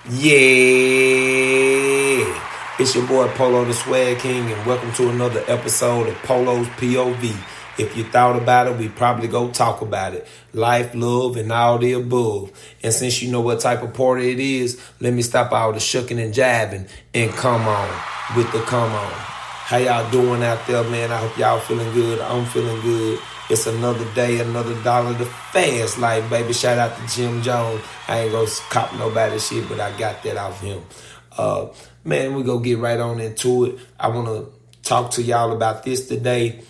Yeah, it's your boy Polo the Swag King, and welcome to another episode of Polo's POV. If you thought about it, we probably go talk about it. Life, love, and all the above. And since you know what type of party it is, let me stop all the shucking and jiving and come on with the come on. How y'all doing out there, man? I hope y'all feeling good. I'm feeling good. It's another day, another dollar to fast life, baby. Shout out to Jim Jones. I ain't gonna cop nobody shit, but I got that off him. Man, we gonna get right on into it. I wanna talk to y'all about this today.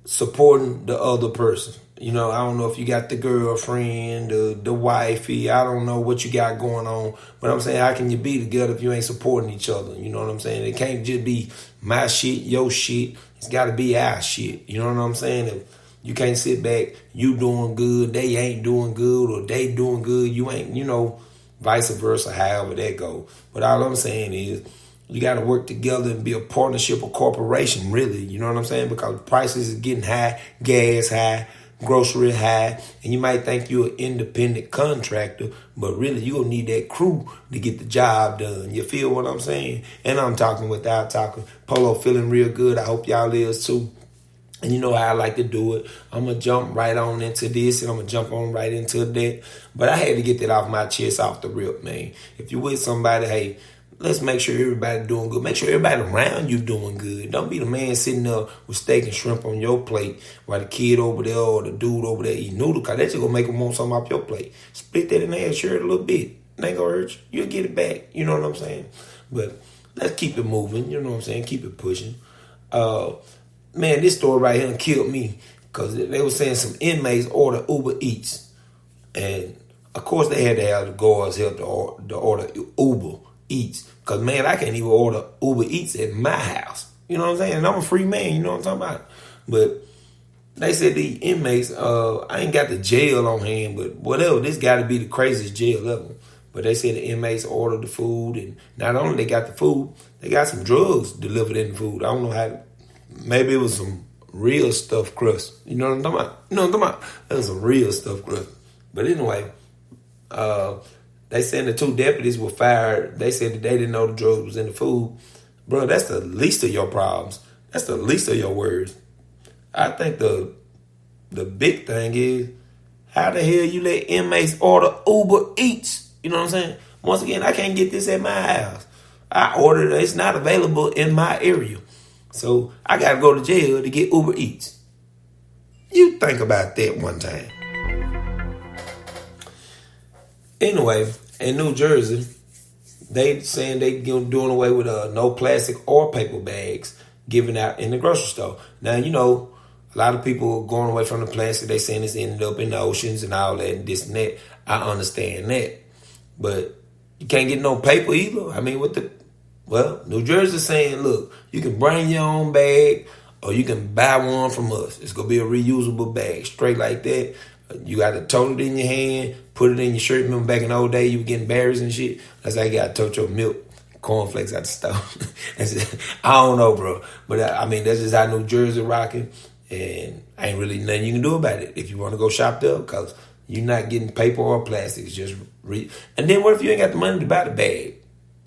Supporting the other person. You know, I don't know if you got the girlfriend, the wifey. I don't know what you got going on. But I'm saying, how can you be together if you ain't supporting each other? You know what I'm saying? It can't just be my shit, your shit. It's got to be our shit. You know what I'm saying? If you can't sit back, you doing good, they ain't doing good, or they doing good, you ain't, vice versa, however that go. But all I'm saying is, you got to work together and be a partnership or corporation, really. You know what I'm saying? Because prices is getting high, gas high, grocery high, and you might think you're an independent contractor, but really you gonna need that crew to get the job done. You feel what I'm saying? And I'm talking without talking. Polo feeling real good. I hope y'all is too. And you know how I like to do it. I'm going to jump right on into this, and I'm going to jump on right into that. But I had to get that off my chest, off the rip, man. If you're with somebody, hey, let's make sure everybody doing good. Make sure everybody around you doing good. Don't be the man sitting there with steak and shrimp on your plate while the kid over there or the dude over there eating noodle, because that's just going to make them want something off your plate. Split that in half, share it a little bit. It ain't going to hurt you. You'll get it back. You know what I'm saying? But let's keep it moving. You know what I'm saying? Keep it pushing. Man, this story right here killed me, because they were saying some inmates order Uber Eats. And, of course, they had to have the guards help to order Uber Eats. Because, man, I can't even order Uber Eats at my house. You know what I'm saying? And I'm a free man. You know what I'm talking about? But they said the inmates, I ain't got the jail on hand, but whatever. This got to be the craziest jail ever. But they said the inmates ordered the food. And not only they got the food, they got some drugs delivered in the food. I don't know how. Maybe it was some real stuffed crust. You know what I'm talking about? You know what I'm talking about? That was some real stuffed crust. But anyway, they said the two deputies were fired. They said that they didn't know the drugs was in the food. Bro, that's the least of your problems. That's the least of your worries. I think the big thing is, how the hell you let inmates order Uber Eats? You know what I'm saying? Once again, I can't get this at my house. I ordered it. It's not available in my area. So I got to go to jail to get Uber Eats. You think about that one time. Anyway, in New Jersey, they saying they doing away with no plastic or paper bags given out in the grocery store. Now, you know, a lot of people are going away from the plastic. They saying it's ended up in the oceans and all that and this and that. I understand that. But you can't get no paper either. I mean, New Jersey's saying, look, you can bring your own bag or you can buy one from us. It's going to be a reusable bag, straight like that. You got to tote it in your hand, put it in your shirt. Remember back in the old days, you were getting berries and shit? That's how you got to tote your milk, cornflakes out the stove. I don't know, bro. But I mean, that's just how New Jersey rocking. And ain't really nothing you can do about it if you want to go shop there, because you're not getting paper or plastic. It's just And then what if you ain't got the money to buy the bag?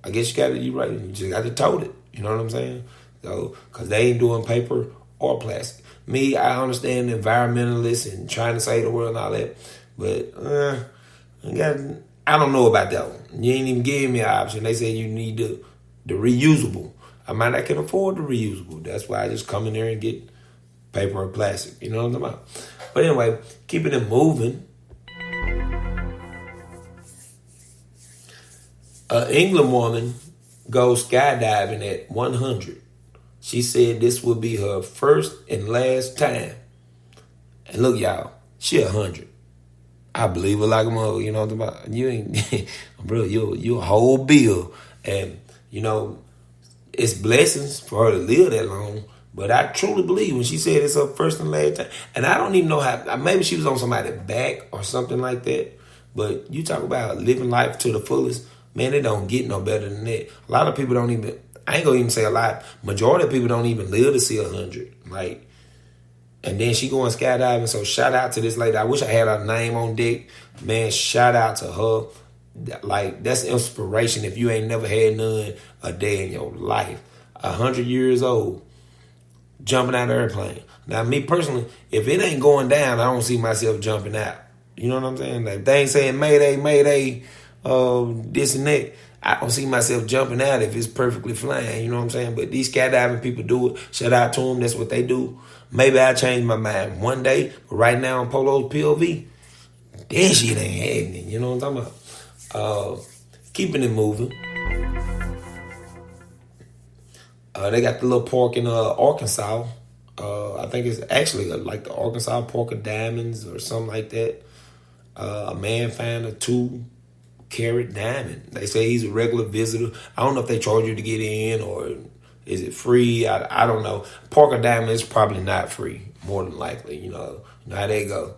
I guess you're right. You just got to tote it. You know what I'm saying? So, because they ain't doing paper or plastic. Me, I understand the environmentalists and trying to save the world and all that. But I don't know about that one. You ain't even giving me an option. They say you need the reusable. I might not can afford the reusable. That's why I just come in there and get paper or plastic. You know what I'm talking about? But anyway, keeping it moving. An England woman goes skydiving at 100. She said this would be her first and last time. And look, y'all, she 100. I believe her like a mother. You know what I'm talking about? You ain't, bro, you a whole bill. And, you know, it's blessings for her to live that long. But I truly believe when she said it's her first and last time. And I don't even know how, maybe she was on somebody's back or something like that. But you talk about living life to the fullest. Man, it don't get no better than that. A lot of people don't even, I ain't gonna even say a lot, majority of people don't even live to see 100. Like, and then she going skydiving, so shout out to this lady. I wish I had her name on deck. Man, shout out to her. Like, that's inspiration if you ain't never had none a day in your life. 100 years old, jumping out of an airplane. Now, me personally, if it ain't going down, I don't see myself jumping out. You know what I'm saying? Like, they ain't saying Mayday, Mayday, this and that. I don't see myself jumping out if it's perfectly flying. You know what I'm saying? But these skydiving people do it. Shout out to them. That's what they do. Maybe I change my mind one day. But right now on Polo's POV, that shit ain't happening. You know what I'm talking about? Keeping it moving. They got the little park in Arkansas. I think it's actually like the Arkansas Park of Diamonds or something like that. A man found a 2-carat diamond. They say he's a regular visitor. I don't know if they charge you to get in or is it free. I don't know. Park of Diamonds is probably not free, more than likely. You know how they go.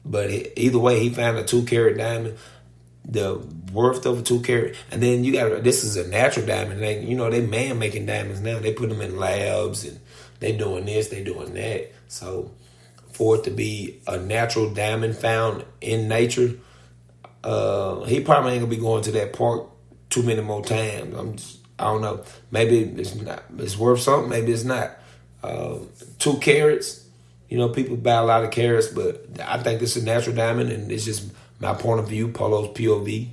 But either way, he found a 2-carat diamond. The worth of a 2-carat, and then this is a natural diamond. They man making diamonds now. They put them in labs and they doing this, they doing that. So for it to be a natural diamond found in nature, he probably ain't gonna be going to that park too many more times. I don't know. Maybe it's not. It's worth something. Maybe it's not. 2 carats. People buy a lot of carats, but I think this is a natural diamond, and it's just my point of view, Polo's POV.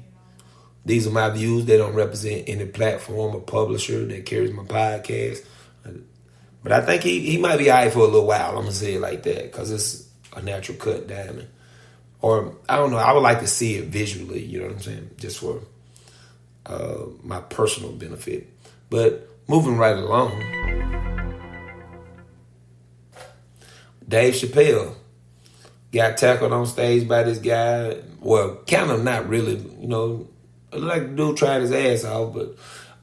These are my views. They don't represent any platform or publisher that carries my podcast. But I think he might be all right for a little while. I'm going to say it like that because it's a natural cut diamond. Or, I don't know, I would like to see it visually, you know what I'm saying, just for my personal benefit. But moving right along, Dave Chappelle got tackled on stage by this guy. Well, kind of not really, like the dude tried his ass off. But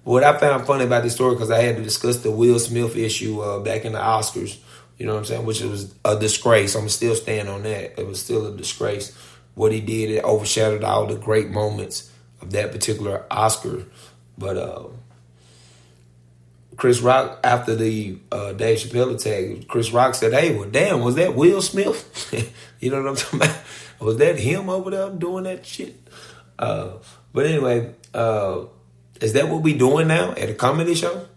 what I found funny about this story, because I had to discuss the Will Smith issue back in the Oscars, you know what I'm saying, which was a disgrace. I'm still standing on that. It was still a disgrace. What he did, it overshadowed all the great moments of that particular Oscar. But Chris Rock, after the Dave Chappelle attack, Chris Rock said, hey, well, damn, was that Will Smith? You know what I'm talking about? Was that him over there doing that shit? But anyway, is that what we doing now at a comedy show?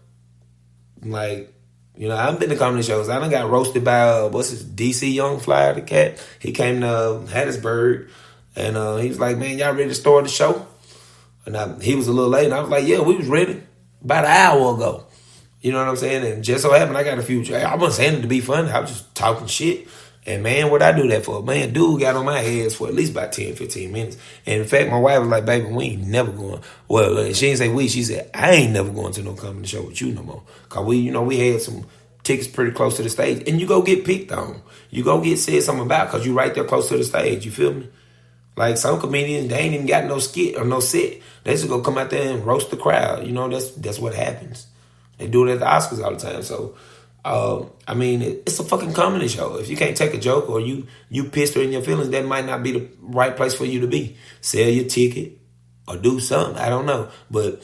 Like, I've been to comedy shows. I done got roasted by, DC Young Fly, the cat. He came to Hattiesburg, and he was like, man, y'all ready to start the show? And he was a little late, and I was like, yeah, we was ready about an hour ago. You know what I'm saying? And just so happened, I got a few. I wasn't saying it to be funny. I was just talking shit. And, man, what I do that for? Man, dude got on my ass for at least about 10, 15 minutes. And, in fact, my wife was like, baby, we ain't never going. Well, she didn't say we. She said, I ain't never going to no comedy show with you no more. Because we had some tickets pretty close to the stage. And you go get picked on. You go get said something about because you right there close to the stage. You feel me? Like, some comedians, they ain't even got no skit or no set. They just go come out there and roast the crowd. That's what happens. They do it at the Oscars all the time. So, it's a fucking comedy show. If you can't take a joke or you pissed or in your feelings, that might not be the right place for you to be. Sell your ticket or do something. I don't know. But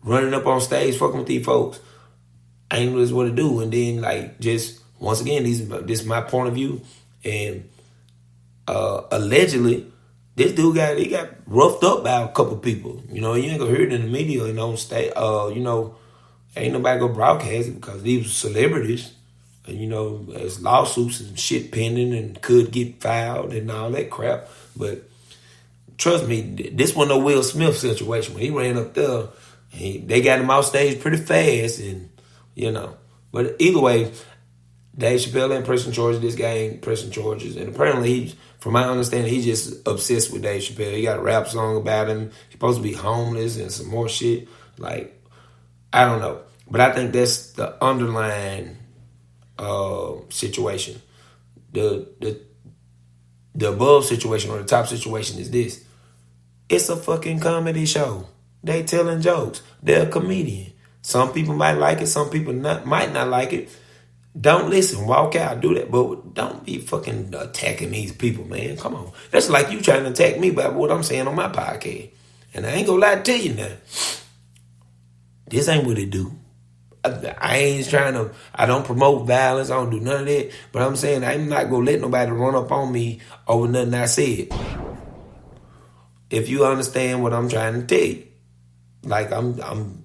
running up on stage, fucking with these folks, ain't really what to do. And then, just, once again, this is my point of view. And allegedly, this dude got roughed up by a couple people. You ain't gonna hear it in the media and on stage. Ain't nobody gonna broadcast it because these celebrities, and there's lawsuits and shit pending and could get filed and all that crap. But trust me, this wasn't no Will Smith situation. When he ran up there, they got him off stage pretty fast, and But either way, Dave Chappelle ain't pressing charges. This guy ain't pressing charges, and apparently from my understanding, he's just obsessed with Dave Chappelle. He got a rap song about him. He's supposed to be homeless and some more shit. I don't know. But I think that's the underlying situation. The above situation or the top situation is this. It's a fucking comedy show. They telling jokes. They're a comedian. Some people might like it. Some people might not like it. Don't listen. Walk out. Do that. But don't be fucking attacking these people, man. Come on. That's like you trying to attack me about what I'm saying on my podcast. And I ain't gonna lie to you now. This ain't what it do. I don't promote violence. I don't do none of that. But I'm saying I'm not going to let nobody run up on me over nothing I said. if you understand what I'm trying to tell you. Like I'm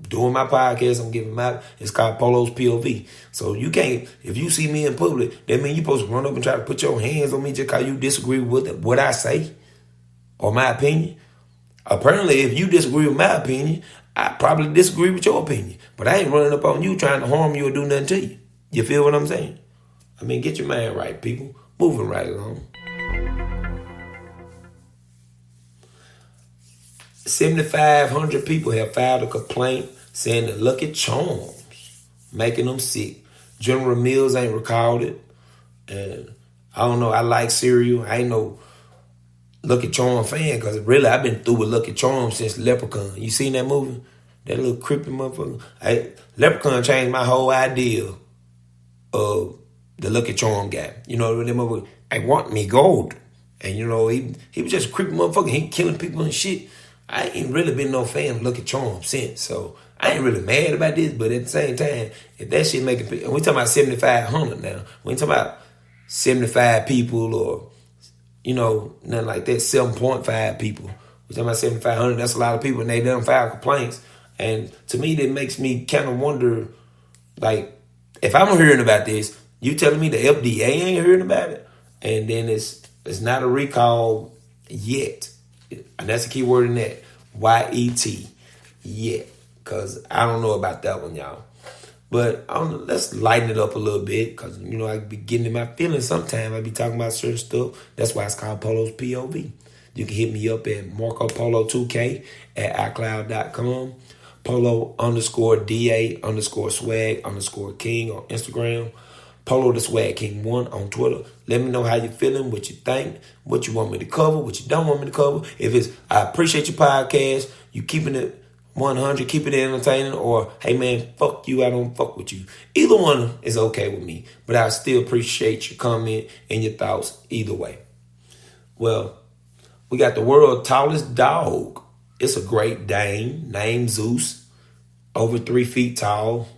doing my podcast, it's called Polo's POV. So you can't, if you see me in public, that means you're supposed to run up and try to put your hands on me just because you disagree with what I say or my opinion. Apparently, if you disagree with my opinion, I probably disagree with your opinion. But I ain't running up on you trying to harm you or do nothing to you. You feel what I'm saying? I mean, get your mind right, people. Moving right along. 7,500 people have filed a complaint saying that Lucky Charms making them sick. General Mills ain't recorded. And I don't know, I like cereal. I ain't no Lucky Charm fan because really I've been through with Lucky Charm since Leprechaun. You seen that movie? That little creepy motherfucker? Leprechaun changed my whole idea of the Lucky Charm guy. You know, that motherfucker, I want me gold. And you know, he was just a creepy motherfucker. He killing people and shit. I ain't really been no fan of Lucky Charm since, so I ain't really mad about this, but at the same time, if that shit making people, we talking about 7,500 now, we ain't talking about 75 people or, you know, nothing like that, 7.5 people. We talking about 7,500, that's a lot of people, and they done file complaints, and to me, that makes me kind of wonder, like, if I'm hearing about this, you telling me the FDA ain't hearing about it, and then it's not a recall yet. And that's the key word in that. Y-E-T. Yeah. Because I don't know about that one, y'all. But let's lighten it up a little bit. Because, you know, I be getting in my feelings sometimes. I be talking about certain stuff. That's why it's called Polo's POV. You can hit me up at MarcoPolo2K at iCloud.com. Polo_DA_swag_king on Instagram. Polo the Swag King 1 on Twitter. Let me know how you feeling, what you think, what you want me to cover, what you don't want me to cover. If it's, I appreciate your podcast, you keeping it 100, keeping it entertaining, or, hey man, fuck you, I don't fuck with you. Either one is okay with me, but I still appreciate your comment and your thoughts either way. Well, we got the world's tallest dog. It's a Great Dane named Zeus, over 3 feet tall,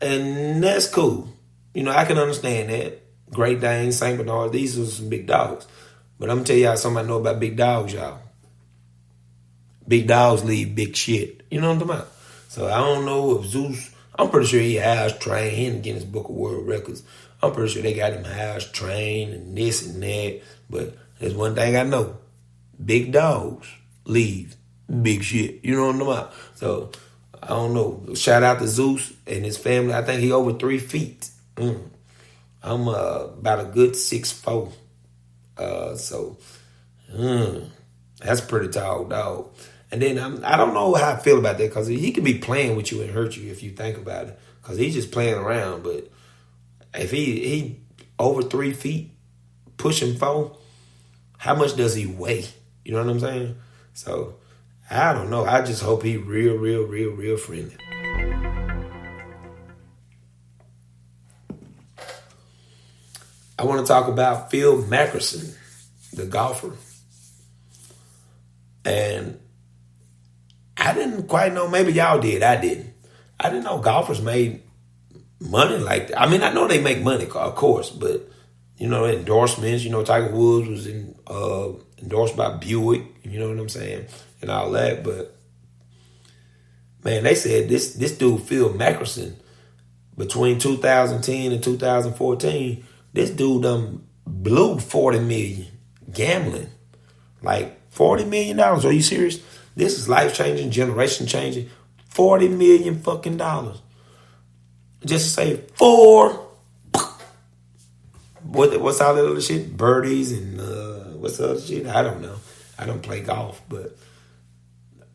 and that's cool. You know, I can understand that. Great Dane, Saint Bernard, these are some big dogs. But I'm going to tell y'all something I know about big dogs, y'all. Big dogs leave big shit. You know what I'm talking about? So I don't know if Zeus, I'm pretty sure he house trained. He in the Guinness Book of World Records. I'm pretty sure they got him house trained and this and that. But there's one thing I know. Big dogs leave big shit. You know what I'm talking about? So I don't know. Shout out to Zeus and his family. I think he over 3 feet. I'm about a good 6'4". So that's a pretty tall dog. And then I don't know how I feel about that because he could be playing with you and hurt you if you think about it. Because he's just playing around. But if he over 3 feet, pushing 4, how much does he weigh? You know what I'm saying? So I don't know. I just hope he real friendly. I want to talk about Phil Mickelson, the golfer. And I didn't quite know, maybe y'all did, I didn't. I didn't know golfers made money like that. I mean, I know they make money, of course, but, you know, endorsements, you know, Tiger Woods was endorsed by Buick, you know what I'm saying, and all that. But, man, they said this dude, Phil Mickelson, between 2010 and 2014, this dude done blew $40 million gambling. Like $40 million. Are you serious? This is life changing, generation changing. $40 million fucking dollars. Just to say 4. What's all that other shit? Birdies and what's the other shit? I don't know. I don't play golf, but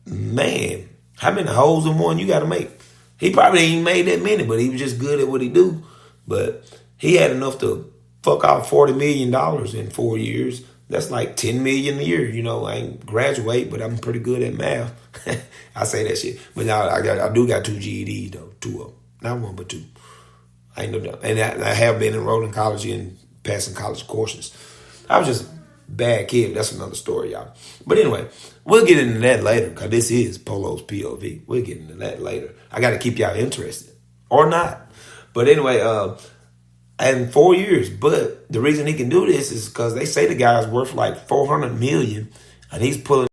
man, how many holes in one you got to make? He probably ain't made that many, but he was just good at what he do. But he had enough to fuck out $40 million in 4 years. That's like $10 million a year. You know, I ain't graduate, but I'm pretty good at math. I say that shit. But now I do got 2 GEDs though, 2 of them. Not 1, but 2. I ain't no doubt. And I have been enrolled in college and passing college courses. I was just a bad kid. That's another story, y'all. But anyway, we'll get into that later because this is Polo's POV. We'll get into that later. I got to keep y'all interested. Or not. But anyway, in 4 years. But the reason he can do this is because they say the guy's worth like $400 million. and he's pulling